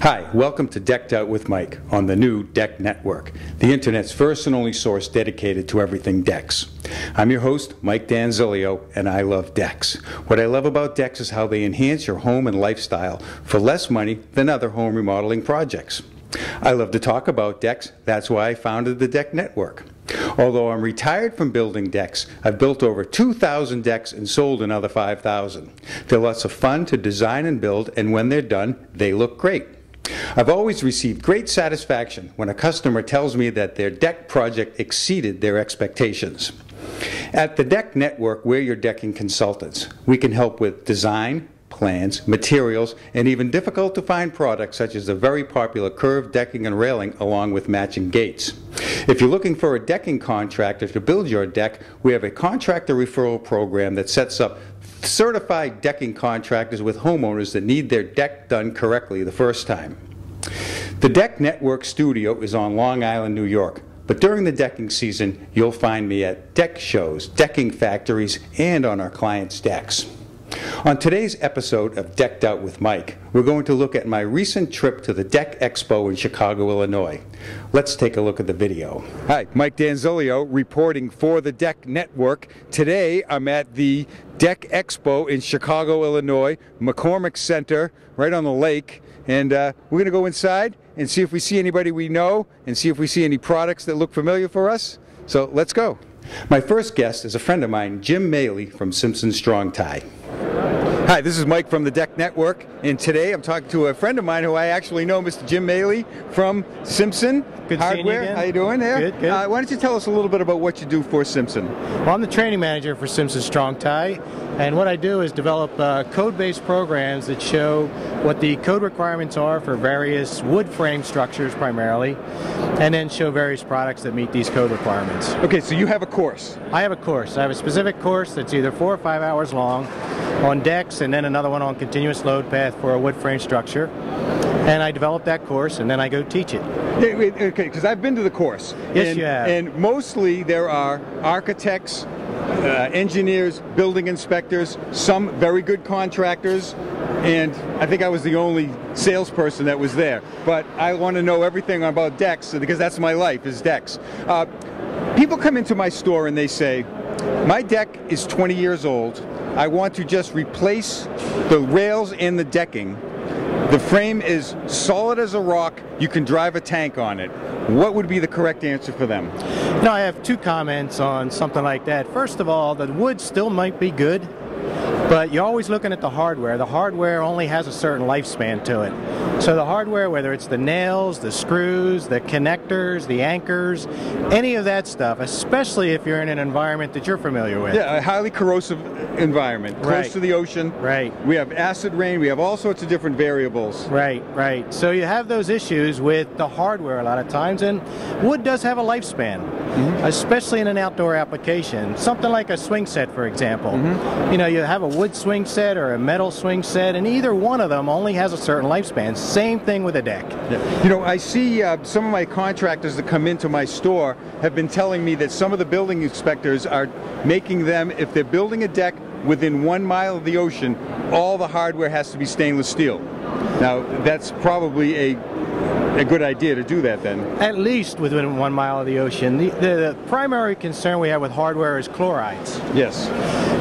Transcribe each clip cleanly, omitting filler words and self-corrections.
Hi, welcome to Decked Out with Mike on the new Deck Network, the internet's first and only source dedicated to everything decks. I'm your host, Mike Danzilio, and I love decks. What I love about decks is how they enhance your home and lifestyle for less money than other home remodeling projects. I love to talk about decks, that's why I founded the Deck Network. Although I'm retired from building decks, I've built over 2,000 decks and sold another 5,000. They're lots of fun to design and build, and when they're done, they look great. I've always received great satisfaction when a customer tells me that their deck project exceeded their expectations. At the Deck Network, we're your decking consultants. We can help with design, plans, materials, and even difficult to find products such as the very popular curved decking and railing along with matching gates. If you're looking for a decking contractor to build your deck, we have a contractor referral program that sets up certified decking contractors with homeowners that need their deck done correctly the first time. The Deck Network studio is on Long Island, New York, but during the decking season, you'll find me at deck shows, decking factories, and on our clients' decks. On today's episode of Decked Out with Mike, we're going to look at my recent trip to the Deck Expo in Chicago, Illinois. Let's take a look at the video. Hi, Mike Danzilio reporting for the Deck Network. Today I'm at the Deck Expo in Chicago, Illinois, McCormick Center, right on the lake. And we're going to go inside and see if we see anybody we know and see if we see any products that look familiar for us. So let's go. My first guest is a friend of mine, Jim Maley from Simpson Strong Tie. Hi, this is Mike from the Deck Network, and today I'm talking to a friend of mine who I actually know, Mr. Jim Maley from Simpson Good Hardware. Again. How you doing there? Good, good. Why don't you tell us a little bit about what you do for Simpson? Well, I'm the training manager for Simpson Strong Tie, and what I do is develop code-based programs that show what the code requirements are for various wood frame structures primarily, and then show various products that meet these code requirements. Okay, so you have a course. I have a course. I have a specific course that's either 4 or 5 hours long on decks, and then another one on continuous load path for a wood frame structure. And I develop that course, and then I go teach it. Okay, because I've been to the course. Yes, you have. And mostly there are architects, engineers, building inspectors, some very good contractors, and I think I was the only salesperson that was there. But I want to know everything about decks, because that's my life, is decks. People come into my store and they say, my deck is 20 years old. I want to just replace the rails and the decking. The frame is solid as a rock. You can drive a tank on it. What would be the correct answer for them? Now, I have 2 comments on something like that. First of all, the wood still might be good, but you're always looking at the hardware. The hardware only has a certain lifespan to it. So the hardware, whether it's the nails, the screws, the connectors, the anchors, any of that stuff, especially if you're in an environment that you're familiar with. Yeah, a highly corrosive environment, close to the ocean. Right. We have acid rain, we have all sorts of different variables. Right, right. So you have those issues with the hardware a lot of times, and wood does have a lifespan, especially in an outdoor application. Something like a swing set, for example. You know, you have a wood swing set or a metal swing set, and either one of them only has a certain lifespan. Same thing with a deck. Yeah. You know, I see some of my contractors that come into my store have been telling me that some of the building inspectors are making them, if they're building a deck within 1 mile of the ocean, all the hardware has to be stainless steel. Now, that's probably a good idea to do that then. At least within 1 mile of the ocean. The primary concern we have with hardware is chlorides. Yes.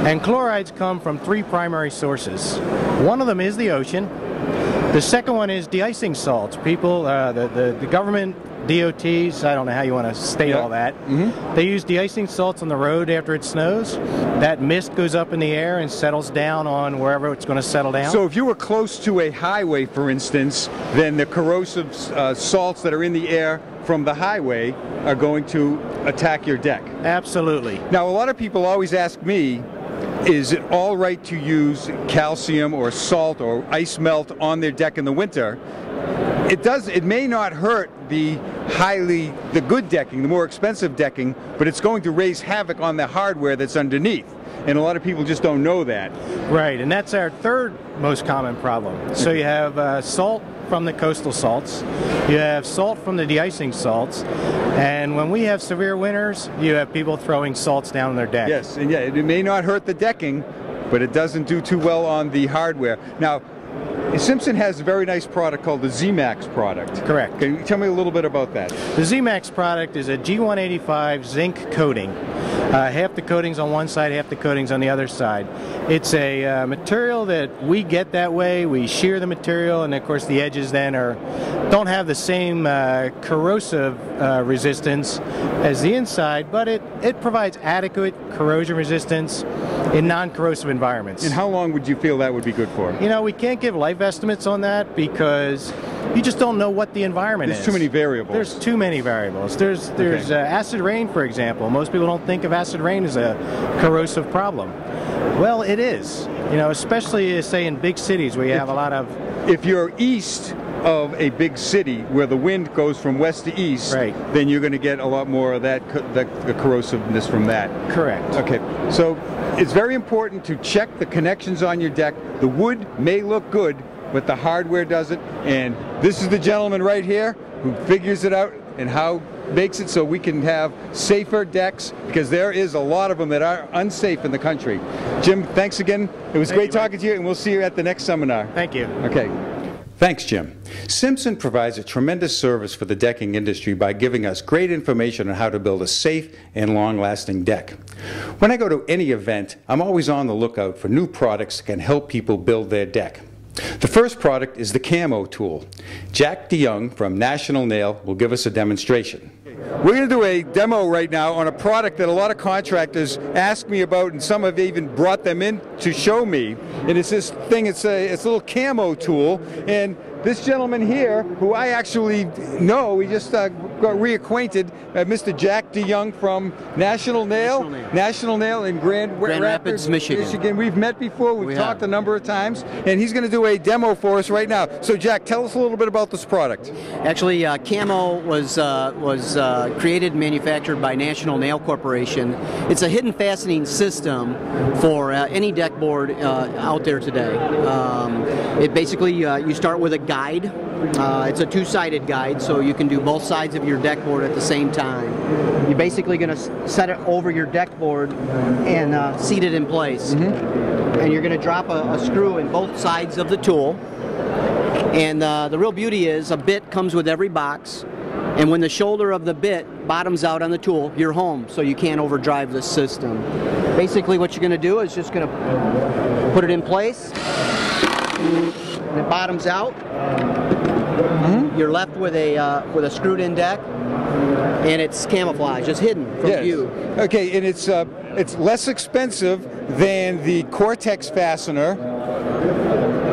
And chlorides come from 3 primary sources. One of them is the ocean. The second one is de-icing salts. People, the government, DOTs, I don't know how you want to state all that, they use de-icing salts on the road after it snows. That mist goes up in the air and settles down on wherever it's going to settle down. So if you were close to a highway, for instance, then the corrosive salts that are in the air from the highway are going to attack your deck. Absolutely. Now, a lot of people always ask me, is it all right to use calcium or salt or ice melt on their deck in the winter? It may not hurt the good decking, the more expensive decking, but it's going to raise havoc on the hardware that's underneath. And a lot of people just don't know that. Right, and that's our third most common problem. So you have salt from the coastal salts, you have salt from the de-icing salts, and when we have severe winters, you have people throwing salts down on their deck. Yes, and yeah, it may not hurt the decking, but it doesn't do too well on the hardware. Now, Simpson has a very nice product called the Z-Max product. Correct. Can you tell me a little bit about that? The Z-Max product is a G185 zinc coating. Half the coating's on one side, half the coating's on the other side. It's a material that we get that way. We shear the material, and of course the edges then don't have the same corrosive resistance as the inside, but it provides adequate corrosion resistance in non-corrosive environments. And how long would you feel that would be good for? You know, we can't give life estimates on that because you just don't know what the environment is. There's too many variables. There's too many variables. There's Okay. Acid rain, for example. Most people don't think of acid rain as a corrosive problem. Well, it is. You know, especially say in big cities where you have a lot of... If you're east of a big city where the wind goes from west to east, right, then you're going to get a lot more of that, the corrosiveness from that. Correct. Okay, so it's very important to check the connections on your deck. The wood may look good, but the hardware doesn't, and this is the gentleman right here who figures it out and how makes it so we can have safer decks, because there is a lot of them that are unsafe in the country. Jim, thanks again. It was great talking to you, and we'll see you at the next seminar. Thank you. Okay. Thanks, Jim. Simpson provides a tremendous service for the decking industry by giving us great information on how to build a safe and long-lasting deck. When I go to any event, I'm always on the lookout for new products that can help people build their deck. The first product is the Camo tool. Jack DeYoung from National Nail will give us a demonstration. We're going to do a demo right now on a product that a lot of contractors ask me about, and some have even brought them in to show me. And it's this thing, it's a little Camo tool, and this gentleman here, who I actually know, we just got reacquainted, Mr. Jack DeYoung from National Nail in Grand Rapids, Michigan. We've met before, we've talked a number of times, and he's going to do a demo for us right now. So Jack, tell us a little bit about this product. Actually, Camo was created and manufactured by National Nail Corporation. It's a hidden fastening system for any deck board out there today. It basically, you start with a guide. It's a two-sided guide, so you can do both sides of your deck board at the same time. You're basically going to set it over your deck board and seat it in place. And you're going to drop a screw in both sides of the tool. And the real beauty is a bit comes with every box. And when the shoulder of the bit bottoms out on the tool, you're home, so you can't overdrive the system. Basically what you're going to do is just going to put it in place. And it bottoms out. You're left with a screwed-in deck, and it's camouflage. It's hidden from view. Okay, and it's less expensive than the Cortex fastener.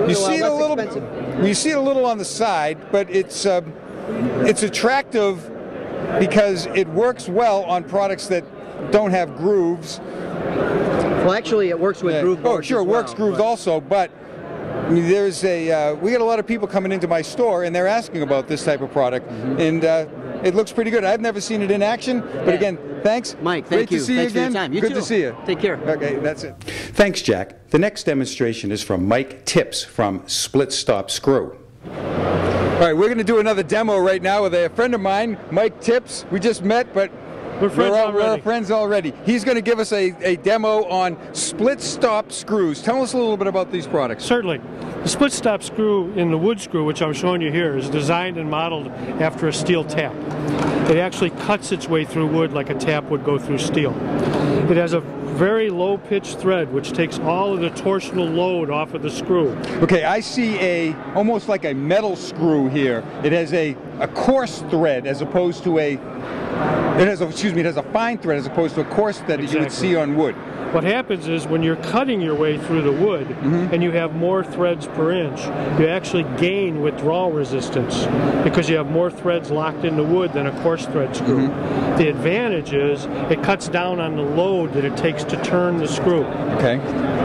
You see it a little. You see it a little on the side, but it's attractive because it works well on products that don't have grooves. Well, actually, it works with groove boards. Oh, sure, it works grooves also, but I mean, there's we get a lot of people coming into my store, and they're asking about this type of product, and it looks pretty good. I've never seen it in action, but again, thanks. Mike, thank you. Great to see you again. For your time. Good to see you. Take care. Okay, that's it. Thanks, Jack. The next demonstration is from Mike Tips from Split Stop Screw. All right, we're going to do another demo right now with a friend of mine, Mike Tips. We just met, but we're friends already. He's going to give us a demo on split stop screws. Tell us a little bit about these products. Certainly. The split stop screw in the wood screw, which I'm showing you here, is designed and modeled after a steel tap. It actually cuts its way through wood like a tap would go through steel. It has a very low pitch thread which takes all of the torsional load off of the screw. Okay, I see almost like a metal screw here. It has a coarse thread as opposed to it has a fine thread as opposed to a coarse thread that you would see on wood. What happens is when you're cutting your way through the wood and you have more threads per inch, you actually gain withdrawal resistance because you have more threads locked in the wood than a coarse thread screw. The advantage is it cuts down on the load that it takes to turn the screw. Okay.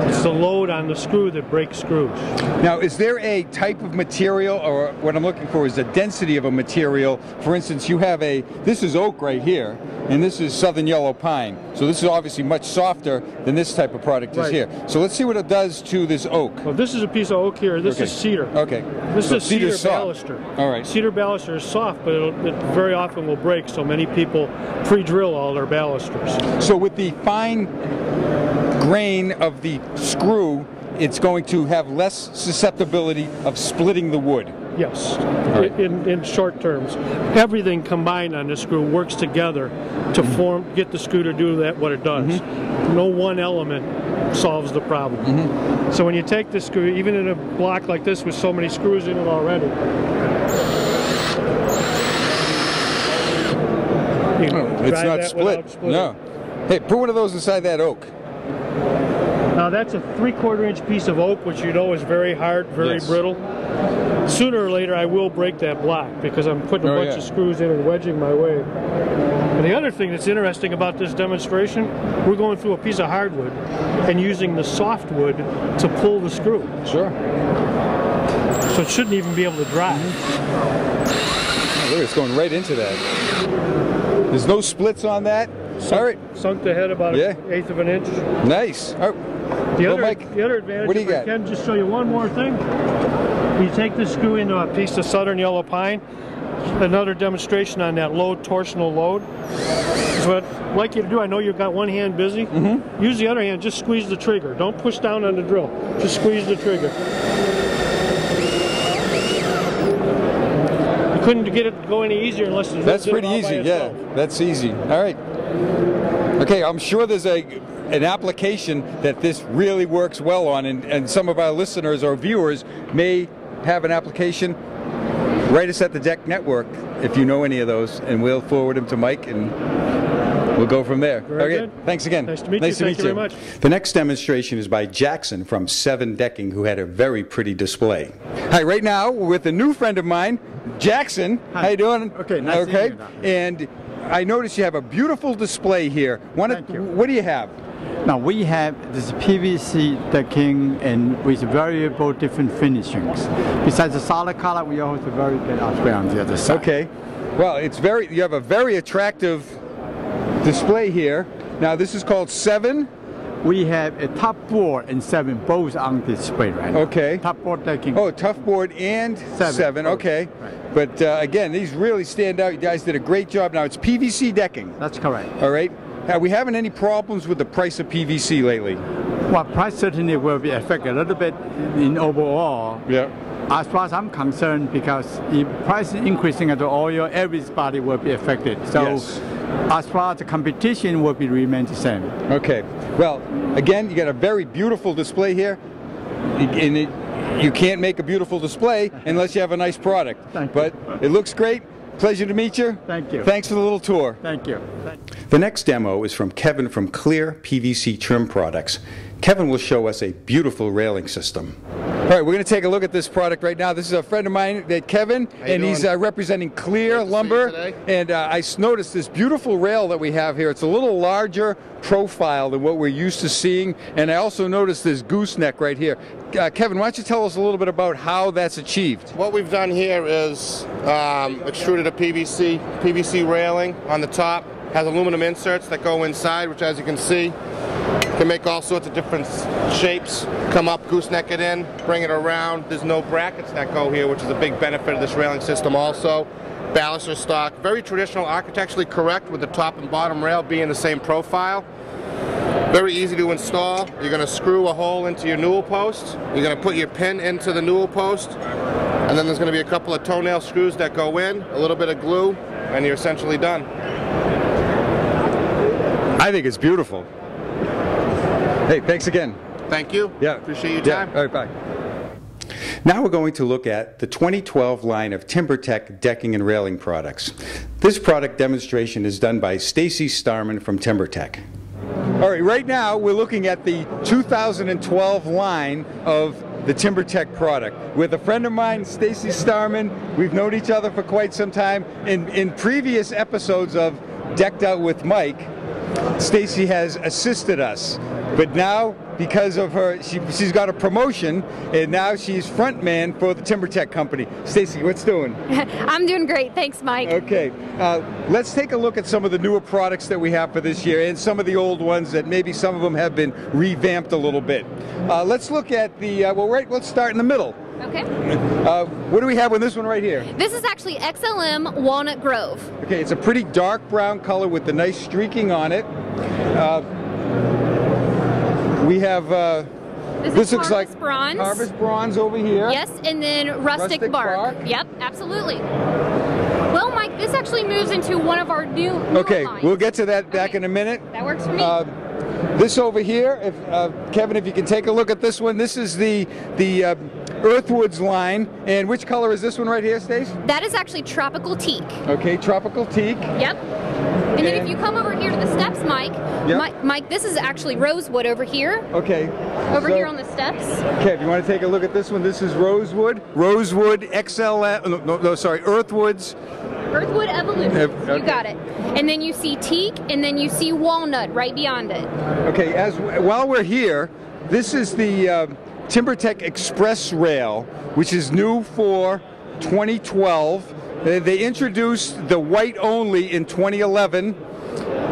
It's the load on the screw that breaks screws. Now, is there a type of material, or what I'm looking for is the density of a material? For instance, you have this is oak right here, and this is southern yellow pine. So this is obviously much softer than this type of product is here. So let's see what it does to this oak. Well, this is a piece of oak here. This is cedar. Okay. This is a cedar soft. baluster. All right. Cedar baluster is soft, but it very often will break, so many people pre-drill all their balusters. So with the fine grain of the screw, it's going to have less susceptibility of splitting the wood. Yes, right. in short terms. Everything combined on the screw works together to get the screw to do what it does. No one element solves the problem. So when you take the screw, even in a block like this with so many screws in it already, it's not split. No. Hey, put one of those inside that oak. Now that's a 3/4 inch piece of oak, which you know is very hard, very brittle. Sooner or later I will break that block because I'm putting a bunch of screws in and wedging my way. And the other thing that's interesting about this demonstration, we're going through a piece of hardwood and using the softwood to pull the screw. Sure. So it shouldn't even be able to dry. Oh, look, it's going right into that. There's no splits on that. All right. Sunk the head about an eighth of an inch. Nice. All right. The other advantage, what do you got? I can just show you one more thing. You take this screw into a piece of southern yellow pine. Another demonstration on that load, torsional load. So what I'd like you to do, I know you've got one hand busy. Use the other hand, just squeeze the trigger. Don't push down on the drill. Just squeeze the trigger. You couldn't get it to go any easier unless the That's pretty easy, yeah. That's easy. All right. Okay, I'm sure there's an application that this really works well on, and some of our listeners or viewers may have an application. Write us at the Deck Network if you know any of those, and we'll forward them to Mike, and we'll go from there. Very good. Thanks again. Nice to meet you. Thank you very much. The next demonstration is by Jackson from Ceven Decking, who had a very pretty display. Hi, right now we're with a new friend of mine, Jackson. Hi. How you doing? Okay, nice to meet you. And I noticed you have a beautiful display here. Thank you. What do you have? Now we have this PVC decking and with variable different finishings. Besides the solid color, we also have very good outwear on the other side. Okay. Well, you have a very attractive display here. Now this is called Ceven. We have a top board and Ceven both on display right now. Okay. Top board decking. Oh, tough board and Ceven. Okay. Right. But again, these really stand out. You guys did a great job. Now it's PVC decking. That's correct. All right. Are we having any problems with the price of PVC lately? Well, price certainly will be affected a little bit in overall. Yeah. As far as I'm concerned, because if price is increasing at the oil, everybody will be affected. So as far as the competition will be remain the same. Okay. Well, again, you got a very beautiful display here. You can't make a beautiful display unless you have a nice product. Thank you. But it looks great. Pleasure to meet you. Thank you. Thanks for the little tour. Thank you. The next demo is from Kevin from Kleer PVC Trim Products. Kevin will show us a beautiful railing system. All right, we're going to take a look at this product right now. This is a friend of mine, Kevin, and he's representing Kleer Lumber. And I noticed this beautiful rail that we have here. It's a little larger profile than what we're used to seeing. And I also noticed this gooseneck right here. Kevin, why don't you tell us a little bit about how that's achieved? What we've done here is extruded a PVC railing on the top. Has aluminum inserts that go inside, which, as you can see, can make all sorts of different shapes. Come up, gooseneck it in, bring it around. There's no brackets that go here, which is a big benefit of this railing system also. Baluster stock, very traditional, architecturally correct, with the top and bottom rail being the same profile. Very easy to install. You're going to screw a hole into your newel post. You're going to put your pin into the newel post, and then there's going to be a couple of toenail screws that go in, a little bit of glue, and you're essentially done. I think it's beautiful. Hey, thanks again. Thank you. Yeah. Appreciate your time. All right, bye. Now we're going to look at the 2012 line of Timbertech decking and railing products. This product demonstration is done by Stacy Starman from Timbertech. All right now we're looking at the 2012 line of the Timbertech product with a friend of mine, Stacy Starman. We've known each other for quite some time. In previous episodes of Decked Out with Mike, Stacy has assisted us. But now, because of her, she's got a promotion, and now she's front man for the Timbertech company. Stacy, what's doing? I'm doing great, thanks Mike. Okay, let's take a look at some of the newer products that we have for this year, and some of the old ones that maybe some of them have been revamped a little bit. Let's look at the, let's start in the middle. Okay. What do we have on this one right here? This is actually XLM Walnut Grove. Okay, it's a pretty dark brown color with the nice streaking on it. We have, this looks like bronze. Harvest bronze over here. Yes, and then rustic bark. Yep, absolutely. Well, Mike, this actually moves into one of our new Okay, lines. We'll get to that back in a minute. That works for me. This over here, Kevin, if you can take a look at this one, this is the Earthwoods line. And which color is this one right here, Stace? That is actually tropical teak. Okay, tropical teak. Yep. And then if you come over here to the steps, Mike, yep. Mike, this is actually rosewood over here. Okay. Over here on the steps. Okay, if you want to take a look at this one, this is rosewood. Rosewood XL, sorry, Earthwoods. Earthwood Evolution. Okay. You got it. And then you see teak, and then you see walnut right beyond it. Okay, while we're here, this is the Timbertech Express Rail, which is new for 2012. They introduced the white only in 2011,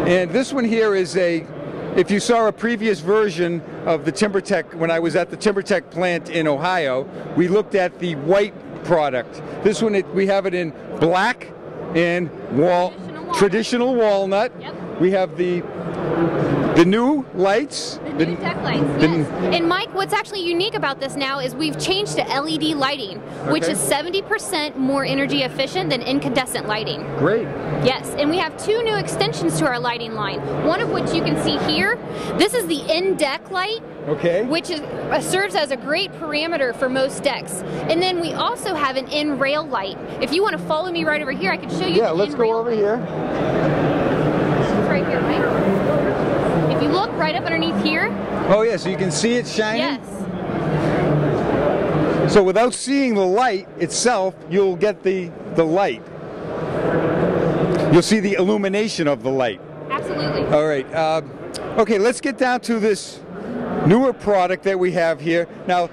and this one here is if you saw a previous version of the Timbertech, when I was at the Timbertech plant in Ohio, we looked at the white product. This one, we have it in black and traditional walnut. Yep. We have the new lights. The new deck lights, yes. And Mike, what's actually unique about this now is we've changed to LED lighting, which is 70% more energy efficient than incandescent lighting. Great. Yes, and we have two new extensions to our lighting line. One of which you can see here. This is the in-deck light, which serves as a great parameter for most decks. And then we also have an in-rail light. If you want to follow me right over here, I can show you the let's go over here. It's right here, Mike. If you look right up underneath here. Oh yeah, so you can see it shining? Yes. So without seeing the light itself, you'll get the light. You'll see the illumination of the light. Absolutely. All right. Okay, let's get down to this newer product that we have here. Now,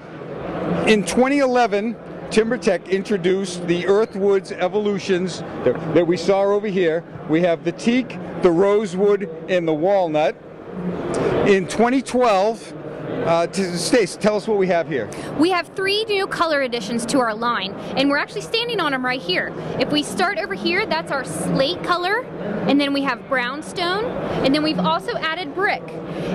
in 2011, Timbertech introduced the Earthwoods Evolutions that we saw over here. We have the teak, the rosewood, and the walnut. In 2012, Stace, tell us what we have here. We have 3 new color additions to our line, and we're actually standing on them right here. If we start over here, that's our slate color, and then we have brownstone, and then we've also added brick.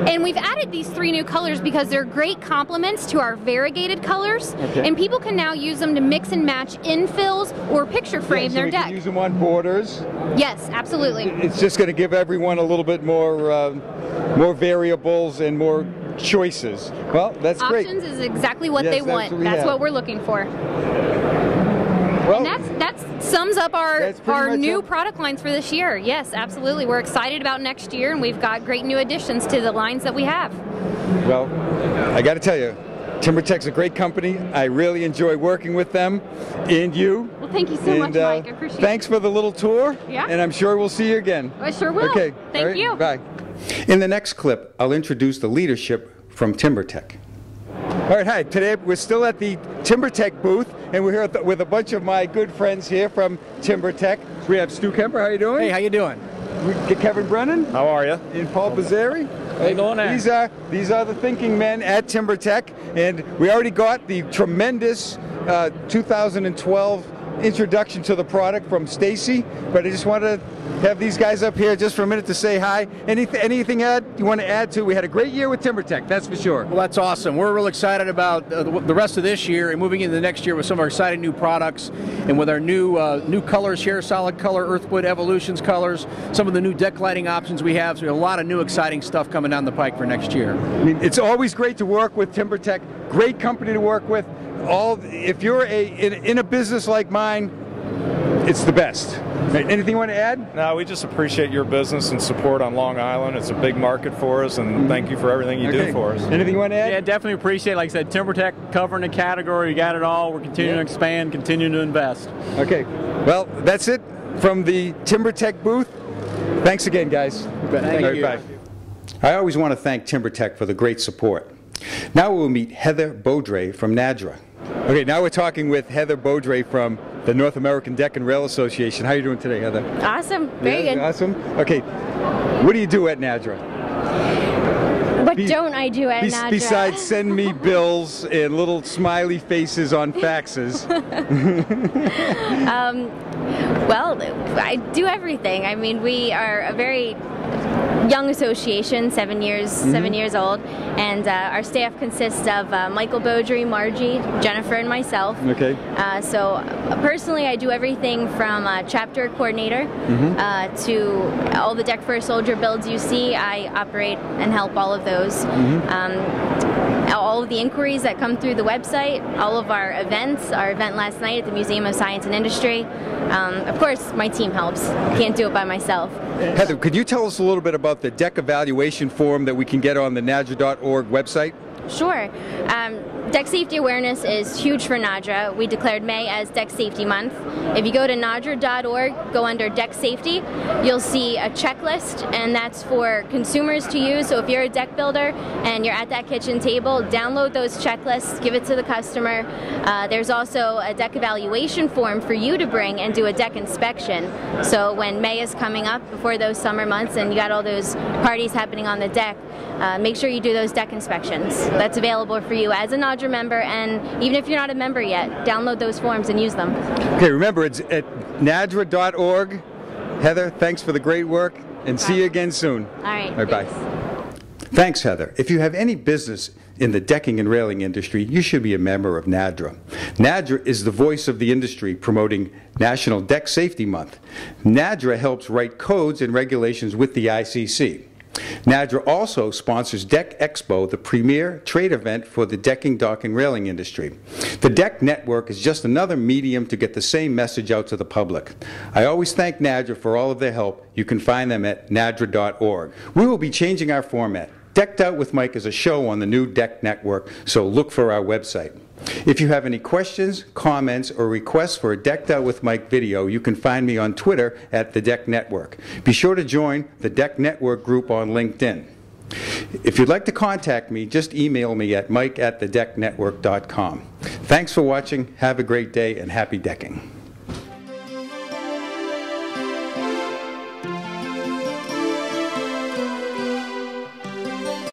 And we've added these 3 new colors because they're great complements to our variegated colors, and people can now use them to mix and match infills or picture frame their deck. Can use them on borders. Yes, absolutely. It's just going to give everyone a little bit more variables and more choices. Well, that's great. Options is exactly what they want. That's what we're looking for. Well, and that sums up our new product lines for this year. Yes, absolutely. We're excited about next year, and we've got great new additions to the lines that we have. Well, I got to tell you, Timbertech's a great company. I really enjoy working with them and you. Well, thank you so much, Mike. I appreciate it. Thanks for the little tour. Yeah. And I'm sure we'll see you again. I sure will. Okay. Thank you. Bye. In the next clip, I'll introduce the leadership from Timbertech. All right, hi. Today we're still at the Timbertech booth, and we're here with a bunch of my good friends here from Timbertech. We have Stu Kemper. How you doing? Hey, how you doing? We get Kevin Brennan. How are you? And Paul Bazzari. How you doing there? These are the thinking men at Timbertech, and we already got the tremendous 2012 introduction to the product from Stacy, but I just wanted to have these guys up here just for a minute to say hi. Anything you want to add to? We had a great year with Timbertech, that's for sure. Well, that's awesome. We're real excited about the rest of this year and moving into the next year with some of our exciting new products, and with our new colors here, solid color, Earthwood Evolutions colors, some of the new deck lighting options we have. So we have a lot of new exciting stuff coming down the pike for next year. I mean, it's always great to work with Timbertech. Great company to work with. If you're in a business like mine, it's the best. Anything you want to add? No, we just appreciate your business and support on Long Island. It's a big market for us, and thank you for everything you do for us. Anything you want to add? Yeah, definitely appreciate it. Like I said, Timbertech covering the category. You got it all. We're continuing to expand, continuing to invest. Okay. Well, that's it from the Timbertech booth. Thanks again, guys. Thank you. Bye. I always want to thank Timbertech for the great support. Now we'll meet Heather Beaudre from NADRA. Okay, now we're talking with Heather Beaudre from the North American Deck and Rail Association. How are you doing today, Heather? Awesome. Very good. Awesome. Okay, what do you do at NADRA? What don't I do at NADRA? Besides send me bills and little smiley faces on faxes. Well, I do everything. I mean, we are a very young association, 7 years old, and our staff consists of Michael Beaudry, Margie, Jennifer, and myself. Okay. So personally, I do everything from chapter coordinator to all the Deck for a Soldier builds you see. I operate and help all of those. All of the inquiries that come through the website, all of our events, our event last night at the Museum of Science and Industry. Of course, my team helps. Can't do it by myself. Heather, could you tell us a little bit about the deck evaluation form that we can get on the nadra.org website? Sure. Deck safety awareness is huge for NADRA. We declared May as Deck Safety Month. If you go to nadra.org, go under Deck Safety, you'll see a checklist, and that's for consumers to use. So if you're a deck builder and you're at that kitchen table, download those checklists, give it to the customer. There's also a deck evaluation form for you to bring and do a deck inspection. So when May is coming up before those summer months and you got all those parties happening on the deck, make sure you do those deck inspections. That's available for you as a NADRA member, and even if you're not a member yet, download those forms and use them. Okay, remember, it's at nadra.org. Heather, thanks for the great work, and see you again soon. All right. Bye-bye. Thanks, Heather. If you have any business in the decking and railing industry, you should be a member of NADRA. NADRA is the voice of the industry promoting National Deck Safety Month. NADRA helps write codes and regulations with the ICC. NADRA also sponsors Deck Expo, the premier trade event for the decking, dock, and railing industry. The Deck Network is just another medium to get the same message out to the public. I always thank NADRA for all of their help. You can find them at nadra.org. We will be changing our format. Decked Out with Mike is a show on the new Deck Network, so look for our website. If you have any questions, comments, or requests for a Decked Out with Mike video, you can find me on Twitter at The Deck Network. Be sure to join the Deck Network group on LinkedIn. If you'd like to contact me, just email me at mike@thedecknetwork.com. Thanks for watching, have a great day, and happy decking.